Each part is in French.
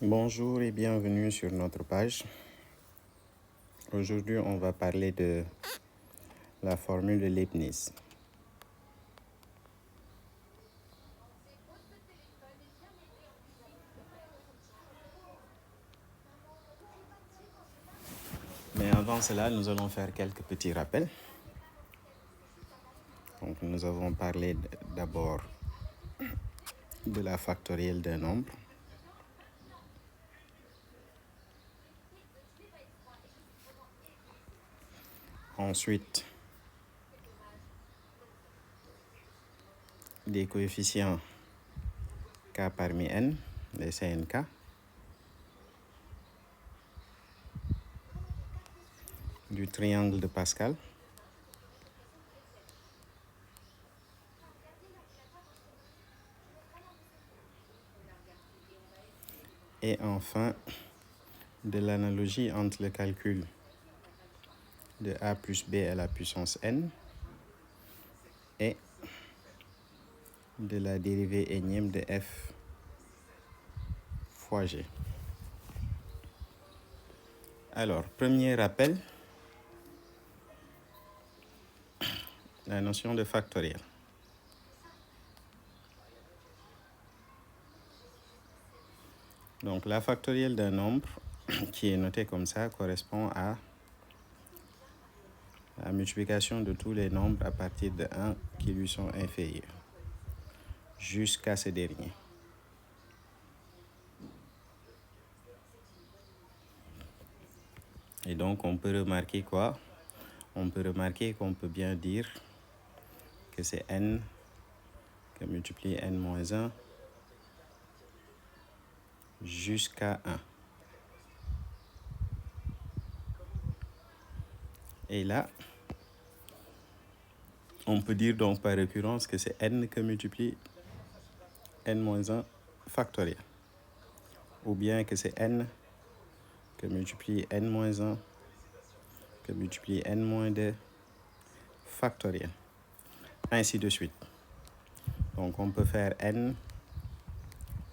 Bonjour et bienvenue sur notre page. Aujourd'hui, on va parler de la formule de Leibniz. Mais avant cela, nous allons faire quelques petits rappels. Donc, nous avons parlé d'abord de la factorielle d'un nombre. Ensuite, des coefficients k parmi n, les CNK. Du triangle de Pascal. Et enfin, de l'analogie entre le calcul de a plus b à la puissance n et de la dérivée énième de f fois g. Alors, premier rappel, la notion de factoriel. Donc, la factorielle d'un nombre qui est noté comme ça correspond à la multiplication de tous les nombres à partir de 1 qui lui sont inférieurs jusqu'à ce dernier. Et donc, on peut remarquer quoi? On peut remarquer qu'on peut bien dire que c'est n que multiplie n moins 1 jusqu'à 1. Et là, on peut dire donc par récurrence que c'est n que multiplie n moins 1 factoriel. Ou bien que c'est n que multiplie n moins 1 que multiplie n moins 2 factoriel. Ainsi de suite. Donc on peut faire n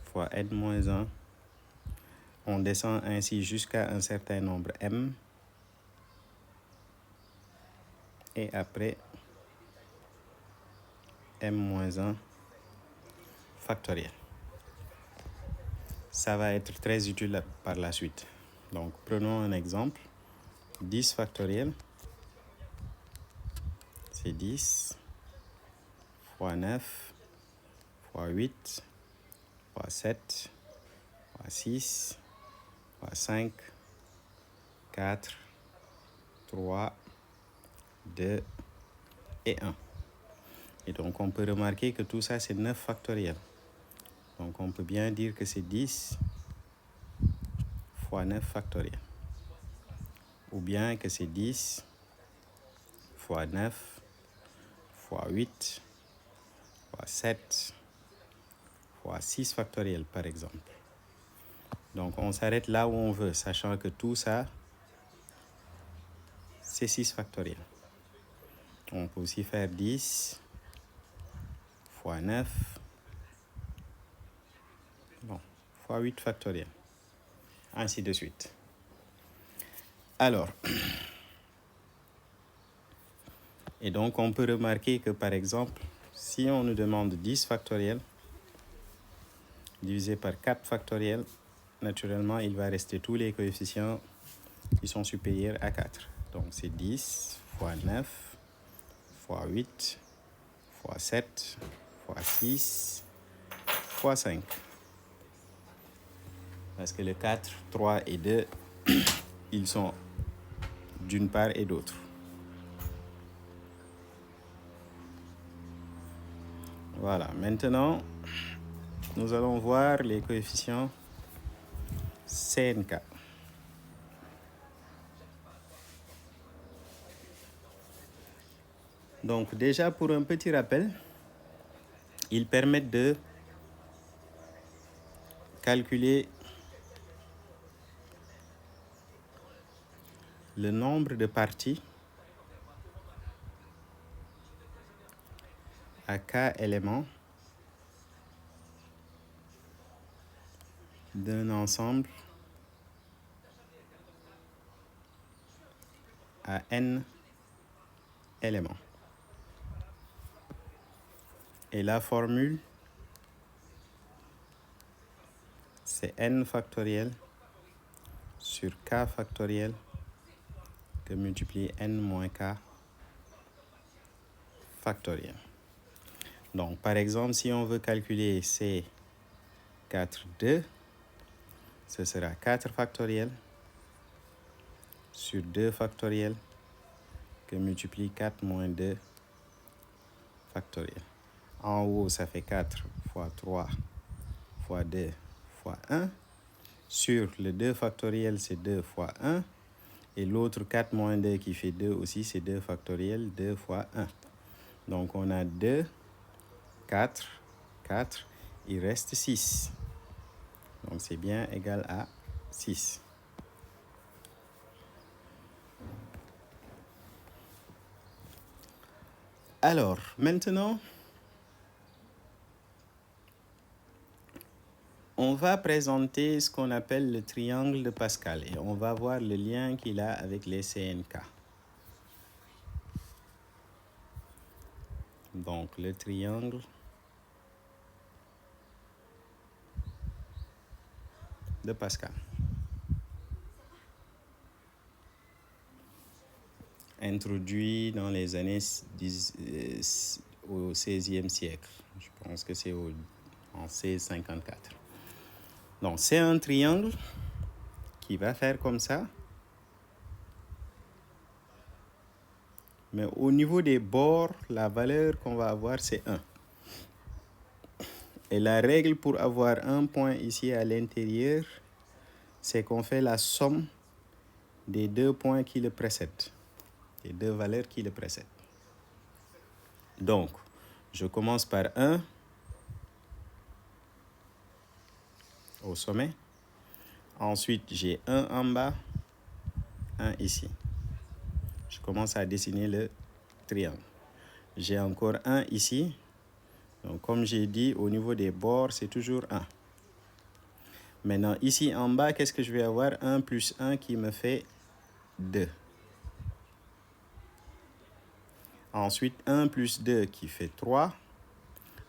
fois n moins 1. On descend ainsi jusqu'à un certain nombre m. Et après m moins 1 factoriel. Ça va être très utile par la suite. Donc prenons un exemple. 10 factoriel, c'est 10 fois 9 fois 8 fois 7 fois 6 fois 5, 4, 3, 2 et 1. Et donc on peut remarquer que tout ça c'est 9 factoriel. Donc on peut bien dire que c'est 10 fois 9 factoriel. Ou bien que c'est 10 fois 9 fois 8 fois 7 fois 6 factoriel par exemple. Donc on s'arrête là où on veut, sachant que tout ça, c'est 6 factoriel. On peut aussi faire 10 fois 9 fois 8 factoriel. Ainsi de suite. Alors, et donc on peut remarquer que par exemple, si on nous demande 10 factoriel divisé par 4 factoriel, naturellement, il va rester tous les coefficients qui sont supérieurs à 4. Donc c'est 10 fois 9 fois 8 fois 7 fois 6 fois 5. Parce que le 4, 3 et 2, ils sont d'une part et d'autre. Voilà, maintenant, nous allons voir les coefficients CNK. Donc déjà, pour un petit rappel, ils permettent de calculer le nombre de parties à k éléments d'un ensemble à n éléments. Et la formule, c'est n factoriel sur k factoriel que multiplie n moins k factoriel. Donc, par exemple, si on veut calculer C4,2, ce sera 4 factoriel sur 2 factoriel que multiplie 4 moins 2 factoriel. En haut, ça fait 4 fois 3 fois 2 fois 1. Sur le 2 factoriel, c'est 2 fois 1. Et l'autre 4 moins 2 qui fait 2 aussi, c'est 2 factoriel, 2 fois 1. Donc, on a 2, 4, 4. Il reste 6. Donc, c'est bien égal à 6. Alors, maintenant, on va présenter ce qu'on appelle le triangle de Pascal et on va voir le lien qu'il a avec les CNK. Donc, le triangle de Pascal. Introduit dans les années au XVIe siècle. Je pense que c'est en 1654. Donc, c'est un triangle qui va faire comme ça. Mais au niveau des bords, la valeur qu'on va avoir, c'est 1. Et la règle pour avoir un point ici à l'intérieur, c'est qu'on fait la somme des deux points qui le précèdent, les deux valeurs qui le précèdent. Donc, je commence par 1 au sommet. Ensuite, j'ai 1 en bas, 1 ici. Je commence à dessiner le triangle. J'ai encore 1 ici. Donc, comme j'ai dit, au niveau des bords, c'est toujours 1. Maintenant, ici en bas, qu'est-ce que je vais avoir? 1 plus 1 qui me fait 2. Ensuite, 1 plus 2 qui fait 3.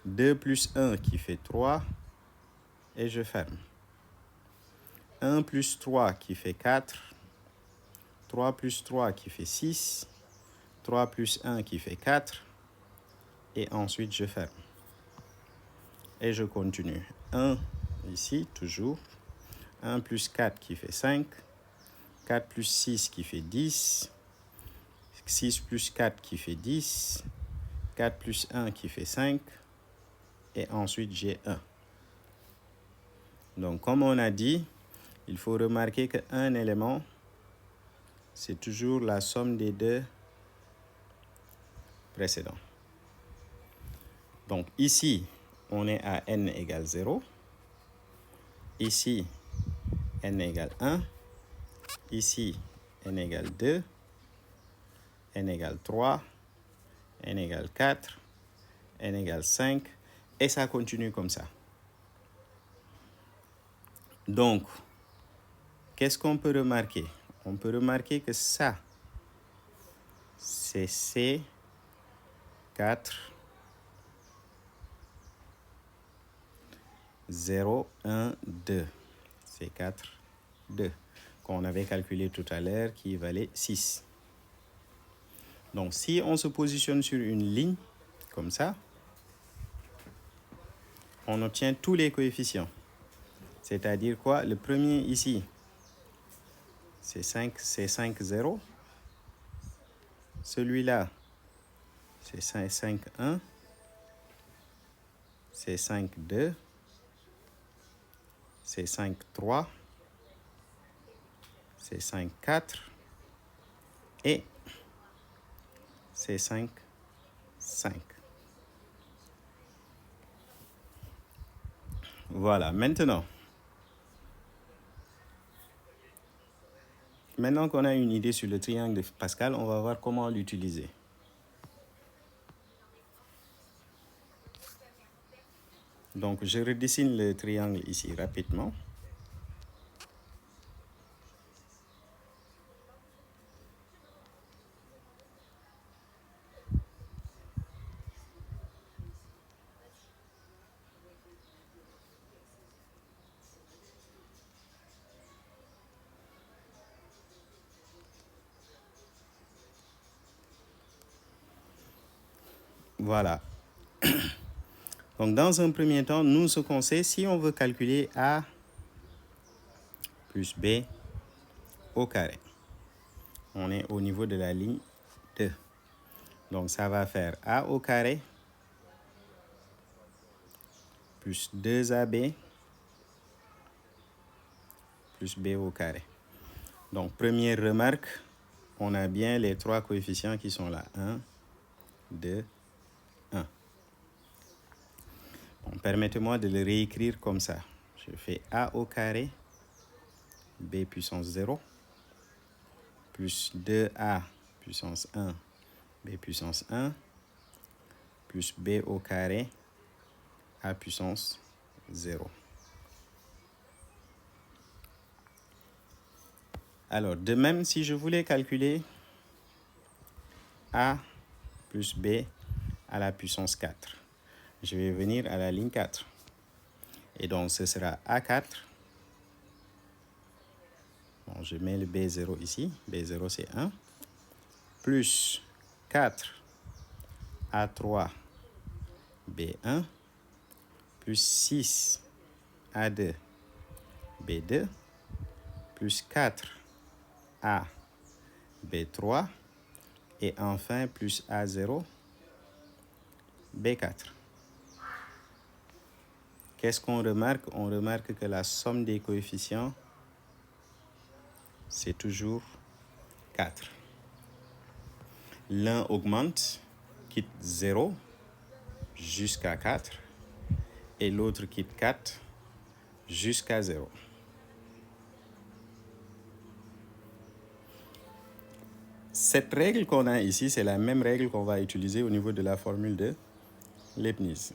2 plus 1 qui fait 3. Et je ferme. 1 plus 3 qui fait 4. 3 plus 3 qui fait 6. 3 plus 1 qui fait 4. Et ensuite, je ferme. Et je continue. 1 ici, toujours. 1 plus 4 qui fait 5. 4 plus 6 qui fait 10. 6 plus 4 qui fait 10. 4 plus 1 qui fait 5. Et ensuite, j'ai 1. Donc, comme on a dit, il faut remarquer qu'un élément, c'est toujours la somme des deux précédents. Donc, ici, on est à n égale 0. Ici, n égale 1. Ici, n égale 2. N égale 3. N égale 4. N égale 5. Et ça continue comme ça. Donc, qu'est-ce qu'on peut remarquer? On peut remarquer que ça, c'est C4, 0, 1, 2. C4, 2. Qu'on avait calculé tout à l'heure, qui valait 6. Donc, si on se positionne sur une ligne, comme ça, on obtient tous les coefficients. C'est-à-dire quoi? Le premier ici, c'est 5, 0. Celui-là, c'est 5, 1. C'est 5, 2. C'est 5, 3. C'est 5, 4. Et c'est 5, 5. Voilà, maintenant qu'on a une idée sur le triangle de Pascal, on va voir comment l'utiliser. Donc, je redessine le triangle ici rapidement. Voilà. Donc, dans un premier temps, nous, ce qu'on sait, si on veut calculer A plus B au carré, on est au niveau de la ligne 2. Donc, ça va faire A au carré plus 2AB plus B au carré. Donc, première remarque, on a bien les trois coefficients qui sont là. 1, 2, 1. Bon, permettez-moi de le réécrire comme ça. Je fais A au carré, B puissance 0, plus 2A puissance 1, B puissance 1, plus B au carré, A puissance 0. Alors, de même, si je voulais calculer A plus B à la puissance 4, je vais venir à la ligne 4. Et donc, ce sera A4. Bon, je mets le B0 ici. B0, c'est 1. Plus 4 A3 B1. Plus 6 A2 B2. Plus 4 A B3. Et enfin, plus A0 B4. Qu'est-ce qu'on remarque? On remarque que la somme des coefficients, c'est toujours 4. L'un augmente, quitte 0 jusqu'à 4, et l'autre quitte 4 jusqu'à 0. Cette règle qu'on a ici, c'est la même règle qu'on va utiliser au niveau de la formule de Leibniz.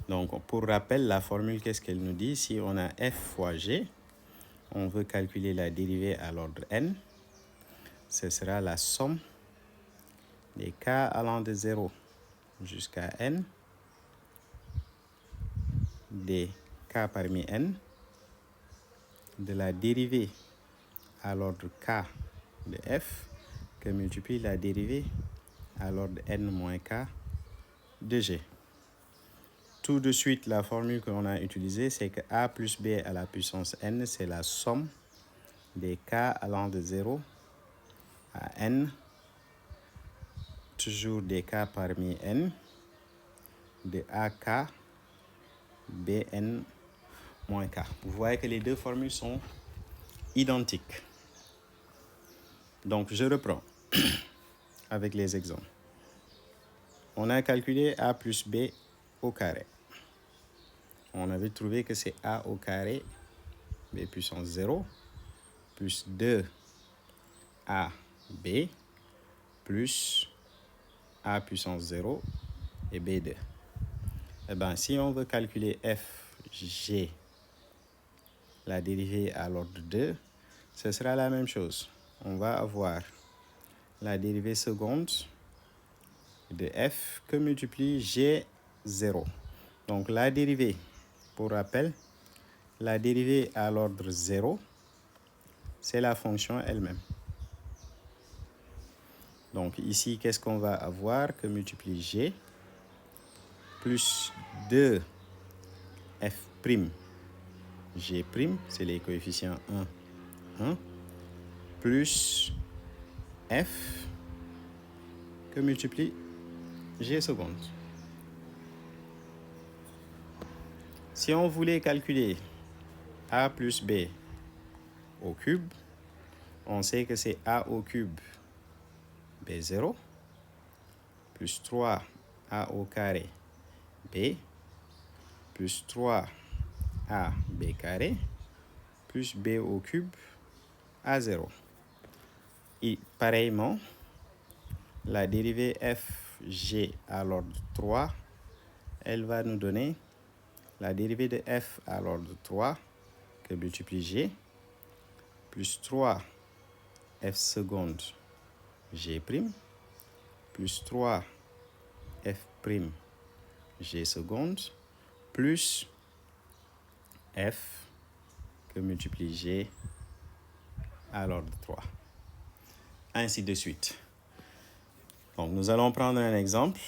Donc, pour rappel, la formule, qu'est-ce qu'elle nous dit? Si on a f fois g, on veut calculer la dérivée à l'ordre n. Ce sera la somme des k allant de 0 jusqu'à n, des k parmi n, de la dérivée à l'ordre k de f, que multiplie la dérivée à l'ordre n moins k de g. Tout de suite, la formule qu'on a utilisée, c'est que a plus b à la puissance n, c'est la somme des k allant de 0 à n, toujours des k parmi n, de ak bn moins k. Vous voyez que les deux formules sont identiques. Donc, je reprends avec les exemples. On a calculé a plus b au carré. On avait trouvé que c'est a au carré, b puissance 0, plus 2 ab plus a puissance 0 et b2. Eh bien, si on veut calculer f, g, la dérivée à l'ordre 2, ce sera la même chose. On va avoir la dérivée seconde de f que multiplie g0. Donc, la dérivée, pour rappel, la dérivée à l'ordre 0, c'est la fonction elle-même. Donc, ici, qu'est-ce qu'on va avoir que multiplie g plus 2 f', g', c'est les coefficients 1, 1, plus f que multiplie g seconde. Si on voulait calculer a plus b au cube, on sait que c'est a au cube b0 plus 3 a au carré b plus 3 a b carré plus b au cube à 0. Et pareillement, la dérivée f g à l'ordre 3, elle va nous donner la dérivée de f à l'ordre 3 que multiplie g plus 3 f seconde g' plus 3 f' g seconde plus f que multiplie g à l'ordre 3. Ainsi de suite. Donc, nous allons prendre un exemple.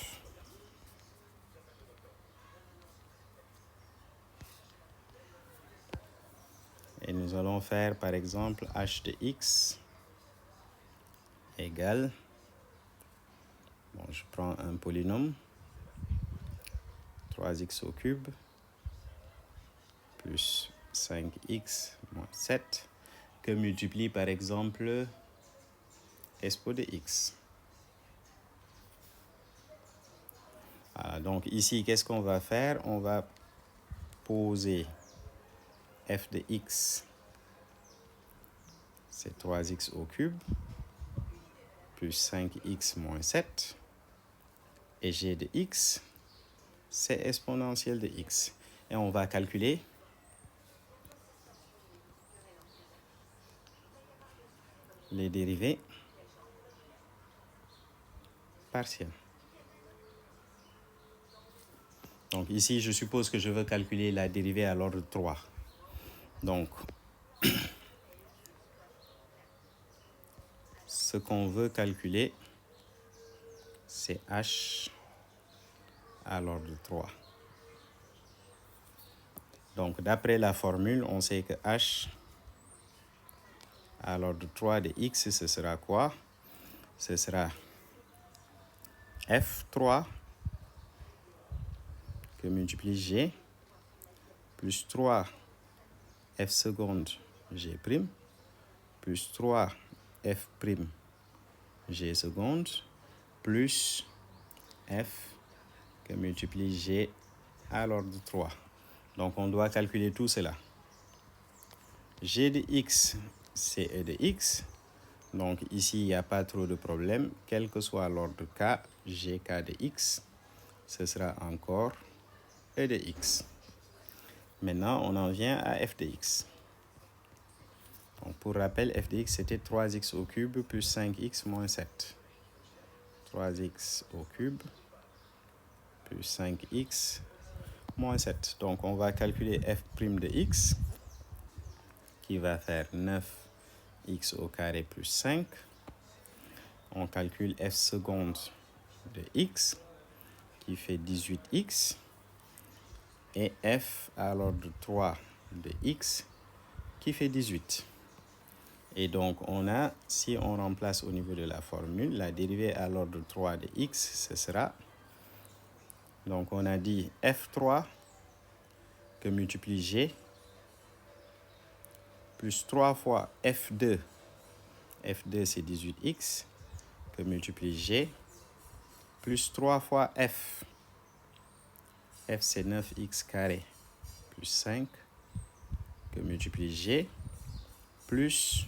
Et nous allons faire, par exemple, h de x égale, bon, je prends un polynôme, 3x au cube plus 5x moins 7, que multiplie, par exemple, expo de x. Voilà, donc ici, qu'est-ce qu'on va faire? On va poser f de x, c'est 3x au cube, plus 5x moins 7. Et g de x, c'est exponentielle de x. Et on va calculer les dérivées partielles. Donc ici, je suppose que je veux calculer la dérivée à l'ordre 3. Donc, ce qu'on veut calculer, c'est h à l'ordre 3. Donc, d'après la formule, on sait que h à l'ordre 3 de x, ce sera quoi? Ce sera f3 que multiplie g plus 3 f seconde g prime plus 3 f prime g seconde plus f que multiplie g à l'ordre 3. Donc, on doit calculer tout cela. G de x, c'est e de x. Donc, ici, il n'y a pas trop de problème. Quel que soit l'ordre k, gk de x, ce sera encore e de x. Maintenant, on en vient à f de x. Donc, pour rappel, f de x, c'était 3x au cube plus 5x moins 7. 3x au cube plus 5x moins 7. Donc, on va calculer f' de x, qui va faire 9x au carré plus 5. On calcule f seconde de x, qui fait 18x. Et f à l'ordre 3 de x, qui fait 18. Et donc, on a, si on remplace au niveau de la formule, la dérivée à l'ordre 3 de x, ce sera, donc on a dit f3 que multiplie g, plus 3 fois f2 c'est 18x, que multiplie g, plus 3 fois f c'est 9x carré, plus 5, que multiplie g, plus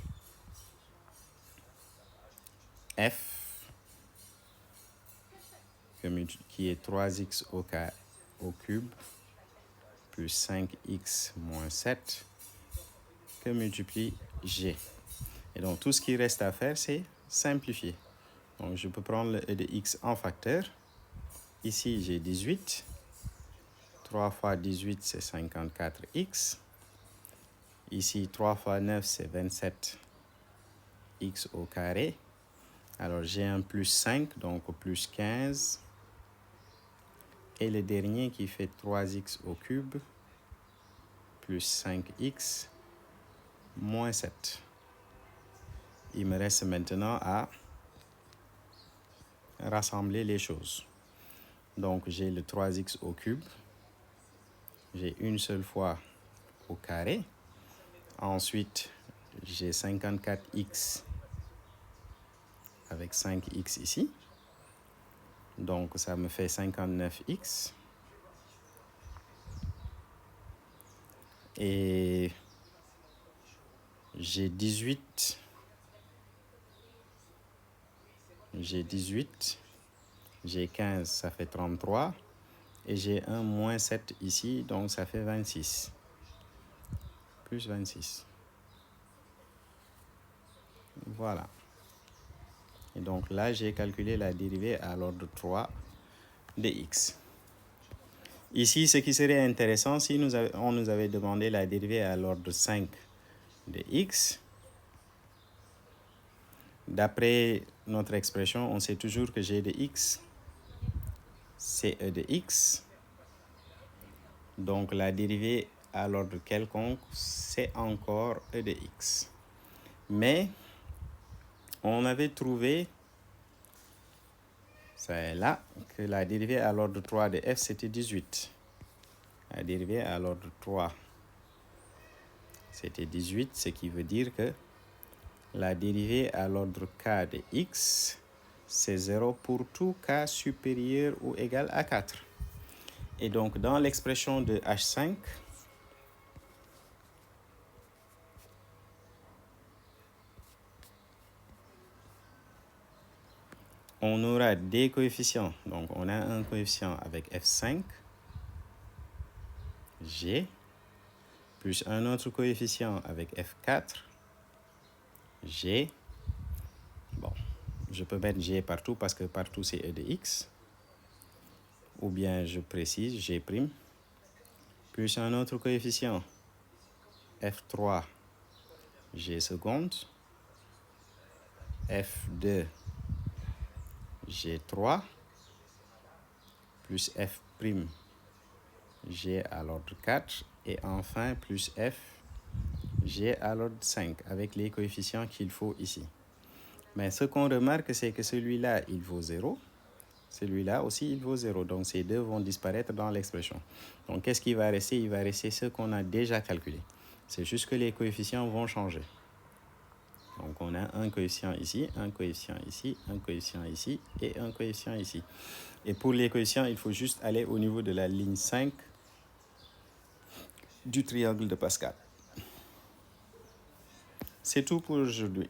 f, qui est 3x au cube, plus 5x moins 7, que multiplie g. Et donc, tout ce qui reste à faire, c'est simplifier. Donc, je peux prendre le e de x en facteur. Ici, j'ai 18. 3 fois 18, c'est 54x. Ici, 3 fois 9, c'est 27x au carré. Alors, j'ai un plus 5, donc plus 15. Et le dernier qui fait 3x au cube, plus 5x, moins 7. Il me reste maintenant à rassembler les choses. Donc, j'ai le 3x au cube. J'ai une seule fois au carré. Ensuite, j'ai 54x avec 5x ici. Donc, ça me fait 59x. Et j'ai 18. J'ai 15, ça fait 33. Et j'ai un moins 7 ici, donc ça fait 26. Plus 26. Voilà. Et donc là, j'ai calculé la dérivée à l'ordre 3 de x. Ici, ce qui serait intéressant, si on nous avait demandé la dérivée à l'ordre 5 de x, d'après notre expression, on sait toujours que g de x, c'est e de x. Donc, la dérivée à l'ordre quelconque, c'est encore e de x. Mais, on avait trouvé, c'est là, que la dérivée à l'ordre 3 de f, c'était 18. La dérivée à l'ordre 3, c'était 18, ce qui veut dire que la dérivée à l'ordre k de x, c'est 0 pour tout k supérieur ou égal à 4. Et donc, dans l'expression de h5, on aura des coefficients. Donc, on a un coefficient avec f5, g, plus un autre coefficient avec f4, g. Bon, je peux mettre g partout parce que partout c'est e de x. Ou bien je précise g', plus un autre coefficient f3, g seconde, f2, g3, plus f', g à l'ordre 4, et enfin plus f, g à l'ordre 5, avec les coefficients qu'il faut ici. Mais ce qu'on remarque, c'est que celui-là, il vaut 0. Celui-là aussi, il vaut 0. Donc, ces deux vont disparaître dans l'expression. Donc, qu'est-ce qui va rester? Il va rester ce qu'on a déjà calculé. C'est juste que les coefficients vont changer. Donc, on a un coefficient ici, un coefficient ici, un coefficient ici et un coefficient ici. Et pour les coefficients, il faut juste aller au niveau de la ligne 5 du triangle de Pascal. C'est tout pour aujourd'hui.